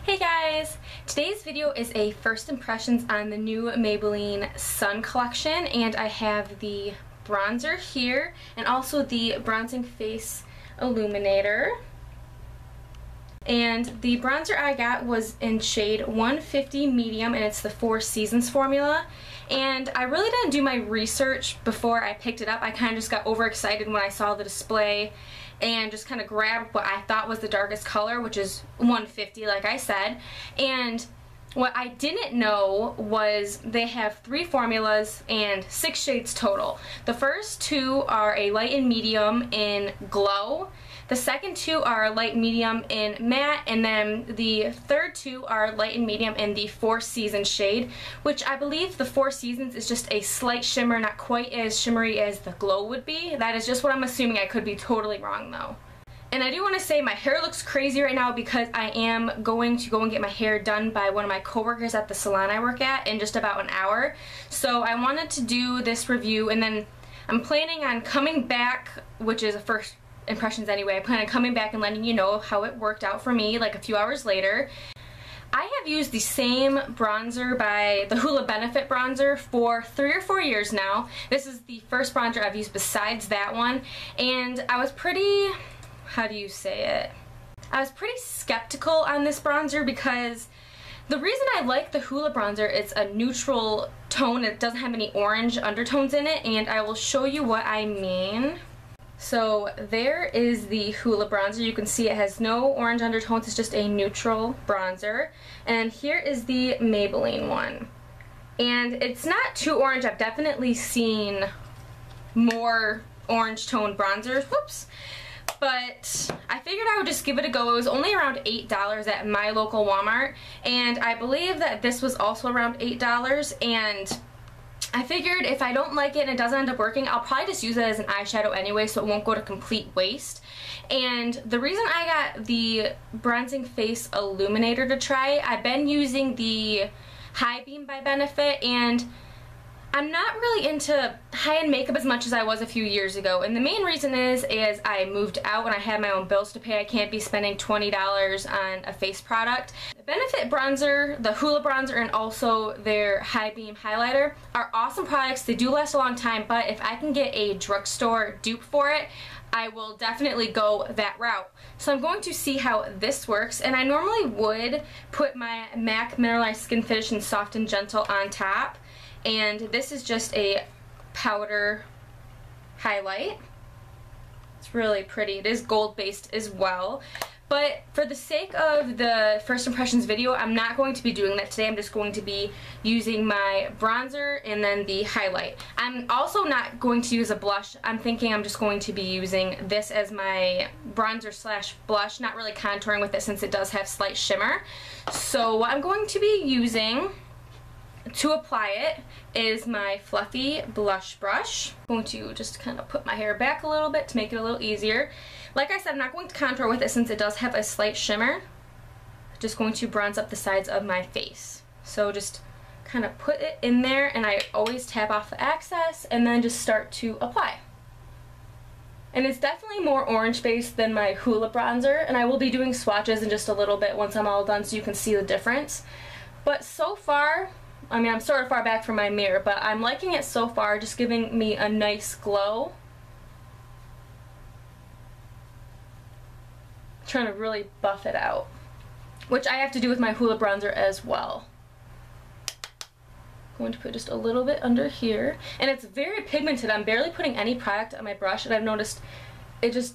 Hey guys! Today's video is a first impressions on the new Maybelline Sun collection, and I have the bronzer here and also the bronzing face illuminator. And the bronzer I got was in shade 150 medium, and it's the Four Seasons formula. And I really didn't do my research before I picked it up. I kind of just got overexcited when I saw the display and just kind of grabbed what I thought was the darkest color, which is 150 like I said. And what I didn't know was they have 3 formulas and 6 shades total. The first 2 are a light and medium in Glow. The second 2 are light medium in Matte, and then the third 2 are light and medium in the Four Seasons shade, which I believe the Four Seasons is just a slight shimmer, not quite as shimmery as the Glow would be. That is just what I'm assuming. I could be totally wrong though. And I do want to say my hair looks crazy right now because I am going to go and get my hair done by one of my coworkers at the salon I work at in just about an hour. So I wanted to do this review, and then I'm planning on coming back, which is a first impressions anyway. I plan on coming back and letting you know how it worked out for me like a few hours later. I have used the same bronzer by the Hoola Benefit bronzer for 3 or 4 years now. This is the first bronzer I've used besides that one, and I was pretty, how do you say it? I was pretty skeptical on this bronzer because the reason I like the Hoola bronzer, it's a neutral tone. It doesn't have any orange undertones in it, and I will show you what I mean. So there is the Hoola bronzer. You can see it has no orange undertones, it's just a neutral bronzer. And here is the Maybelline one. And it's not too orange. I've definitely seen more orange toned bronzers. Whoops. But I figured I would just give it a go. It was only around $8 at my local Walmart, and I believe that this was also around $8, and I figured if I don't like it and it doesn't end up working, I'll probably just use it as an eyeshadow anyway, so it won't go to complete waste. And the reason I got the Bronzing Face Illuminator to try, I've been using the High Beam by Benefit, and I'm not really into high-end makeup as much as I was a few years ago, and the main reason is I moved out and I had my own bills to pay. I can't be spending $20 on a face product. The Benefit bronzer, the Hoola bronzer, and also their High Beam highlighter are awesome products. They do last a long time, but if I can get a drugstore dupe for it, I will definitely go that route. So I'm going to see how this works, and I normally would put my MAC Mineralized Skin Finish in Soft and Gentle on top. And this is just a powder highlight. It's really pretty. It is gold based as well. But for the sake of the first impressions video, I'm not going to be doing that today. I'm just going to be using my bronzer and then the highlight. I'm also not going to use a blush. I'm thinking I'm just going to be using this as my bronzer slash blush, not really contouring with it since it does have slight shimmer. So what I'm going to be using to apply it is my fluffy blush brush. I'm going to just kind of put my hair back a little bit to make it a little easier. Like I said, I'm not going to contour with it since it does have a slight shimmer. Just going to bronze up the sides of my face. So just kind of put it in there, and I always tap off the excess and then just start to apply. And it's definitely more orange based than my Hoola bronzer, and I will be doing swatches in just a little bit once I'm all done so you can see the difference. But so far, I mean, I'm sort of far back from my mirror, but I'm liking it so far, just giving me a nice glow. I'm trying to really buff it out, which I have to do with my Hoola bronzer as well. I'm going to put just a little bit under here, and it's very pigmented. I'm barely putting any product on my brush, and I've noticed it just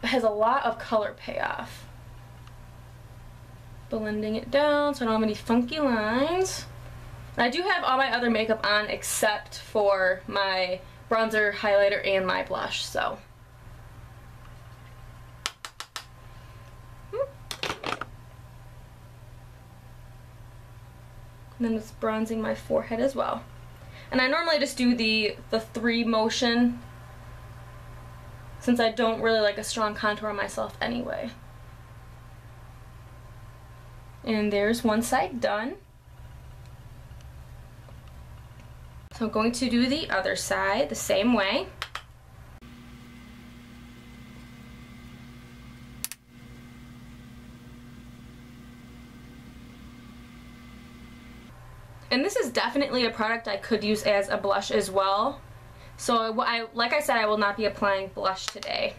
has a lot of color payoff. Blending it down so I don't have any funky lines. I do have all my other makeup on except for my bronzer, highlighter, and my blush, so. And then it's bronzing my forehead as well. And I normally just do the 3 motion since I don't really like a strong contour on myself anyway. And there's one side done. So I'm going to do the other side the same way. And this is definitely a product I could use as a blush as well. So like I said, I will not be applying blush today.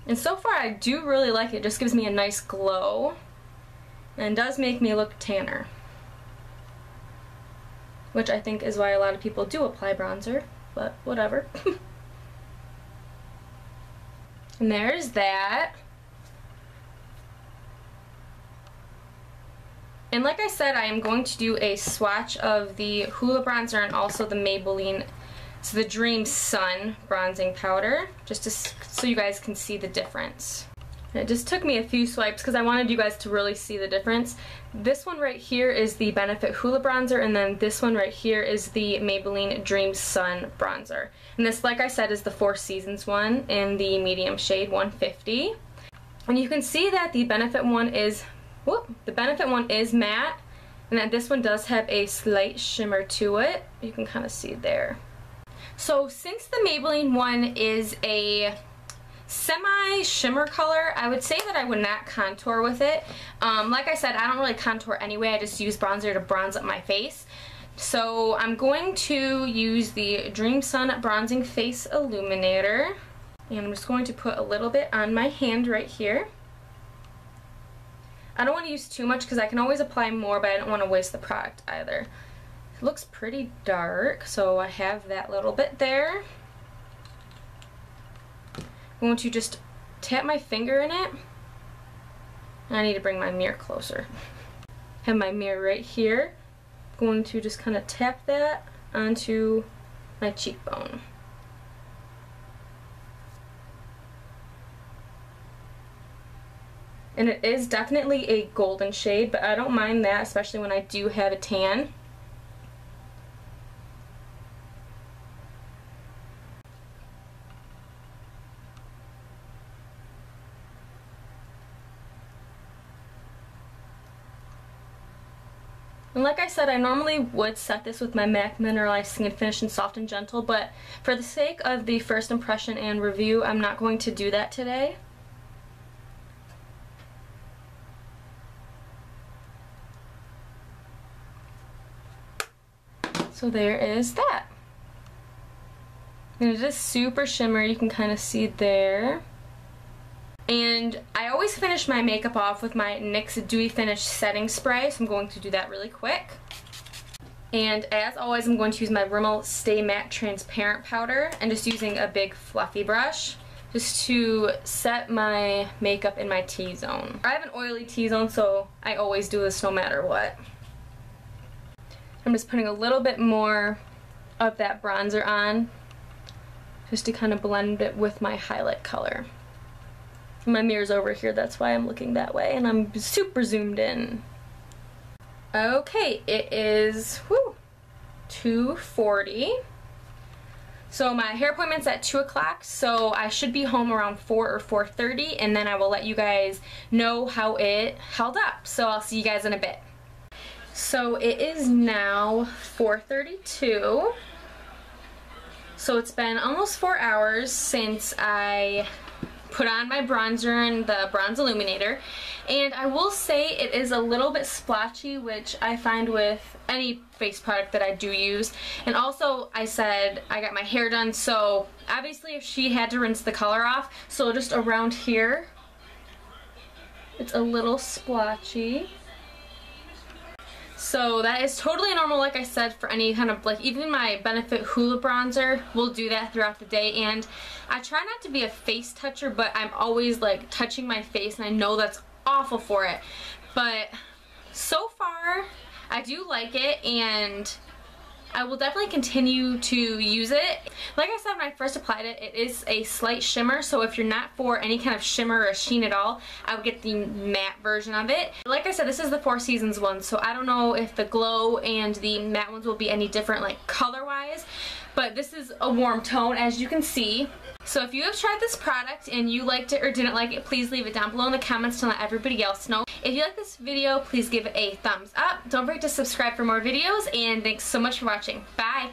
And so far I do really like it. It just gives me a nice glow and does make me look tanner, which I think is why a lot of people do apply bronzer, but whatever. And there's that. And like I said, I am going to do a swatch of the Hoola bronzer and also the Maybelline, so the Dream Sun bronzing powder, just to, so you guys can see the difference. And it just took me a few swipes because I wanted you guys to really see the difference. This one right here is the Benefit Hoola bronzer, and then this one right here is the Maybelline Dream Sun bronzer. And this, like I said, is the Four Seasons one in the medium shade 150. And you can see that the Benefit one is matte, and that this one does have a slight shimmer to it. You can kind of see there. So since the Maybelline one is a semi-shimmer color, I would say that I would not contour with it. Like I said, I don't really contour anyway. I just use bronzer to bronze up my face. So I'm going to use the Dream Sun Bronzing Face Illuminator, and I'm just going to put a little bit on my hand right here. I don't want to use too much because I can always apply more, but I don't want to waste the product either. It looks pretty dark, so I have that little bit there. I'm going to just tap my finger in it. I need to bring my mirror closer. Have my mirror right here. I'm going to just kind of tap that onto my cheekbone. And it is definitely a golden shade, but I don't mind that, especially when I do have a tan. And like I said, I normally would set this with my MAC Mineralized Skin Finish in Soft and Gentle, but for the sake of the first impression and review, I'm not going to do that today. So there is that. And it is super shimmery, you can kind of see there. And I always finish my makeup off with my NYX Dewy Finish Setting Spray, so I'm going to do that really quick. And as always, I'm going to use my Rimmel Stay Matte Transparent Powder, and just using a big fluffy brush just to set my makeup in my T-zone. I have an oily T-zone, so I always do this no matter what. I'm just putting a little bit more of that bronzer on just to kind of blend it with my highlight color. My mirror's over here, that's why I'm looking that way, and I'm super zoomed in. Okay, it is 2:40. So my hair appointment's at 2 o'clock, so I should be home around 4 or 4:30, and then I will let you guys know how it held up. So I'll see you guys in a bit. So it is now 4:32. So it's been almost 4 hours since I put on my bronzer and the bronze illuminator, and I will say it is a little bit splotchy, which I find with any face product that I do use. And also, I said I got my hair done, so obviously she had to rinse the color off, so just around here it's a little splotchy. So that is totally normal, like I said, for any kind of, like, even my Benefit Hoola bronzer will do that throughout the day. And I try not to be a face toucher, but I'm always like touching my face, and I know that's awful for it. But so far, I do like it, and I will definitely continue to use it. Like I said when I first applied it, it is a slight shimmer, so if you're not for any kind of shimmer or sheen at all, I would get the matte version of it. Like I said, this is the Four Seasons one, so I don't know if the glow and the matte ones will be any different, like color-wise, but this is a warm tone, as you can see. So if you have tried this product and you liked it or didn't like it, please leave it down below in the comments to let everybody else know. If you like this video, please give it a thumbs up. Don't forget to subscribe for more videos, and thanks so much for watching. Bye!